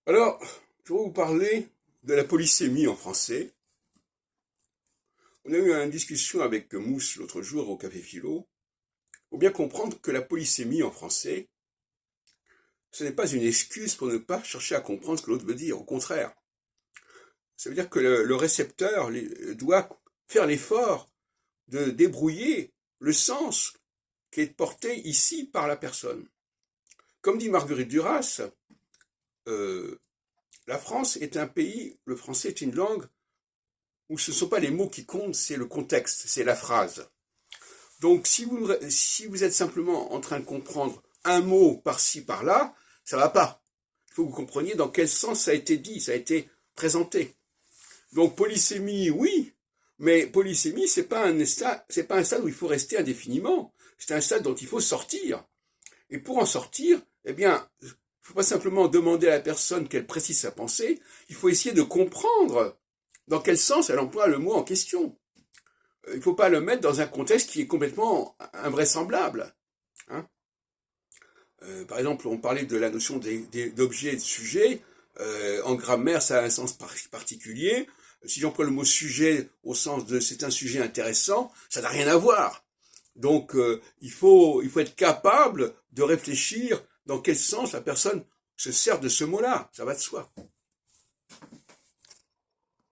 Alors, je vais vous parler de la polysémie en français. On a eu une discussion avec Mousse l'autre jour au Café Philo. Il faut bien comprendre que la polysémie en français, ce n'est pas une excuse pour ne pas chercher à comprendre ce que l'autre veut dire. Au contraire, ça veut dire que le récepteur doit faire l'effort de débrouiller le sens qui est porté ici par la personne. Comme dit Marguerite Duras, euh, la France est un pays, le français est une langue où ce ne sont pas les mots qui comptent, c'est le contexte, c'est la phrase. Donc si vous êtes simplement en train de comprendre un mot par-ci, par-là, ça ne va pas. Il faut que vous compreniez dans quel sens ça a été dit, ça a été présenté. Donc polysémie, oui, mais polysémie, c'est pas un stade où il faut rester indéfiniment. C'est un stade dont il faut sortir. Et pour en sortir, eh bien, il ne faut pas simplement demander à la personne qu'elle précise sa pensée, il faut essayer de comprendre dans quel sens elle emploie le mot en question. Il ne faut pas le mettre dans un contexte qui est complètement invraisemblable. Hein. Par exemple, on parlait de la notion d'objet et de sujet. En grammaire, ça a un sens particulier. Si j'emploie le mot sujet au sens de c'est un sujet intéressant, ça n'a rien à voir. Donc, il faut être capable de réfléchir dans quel sens la personne se sert de ce mot-là. Ça va de soi.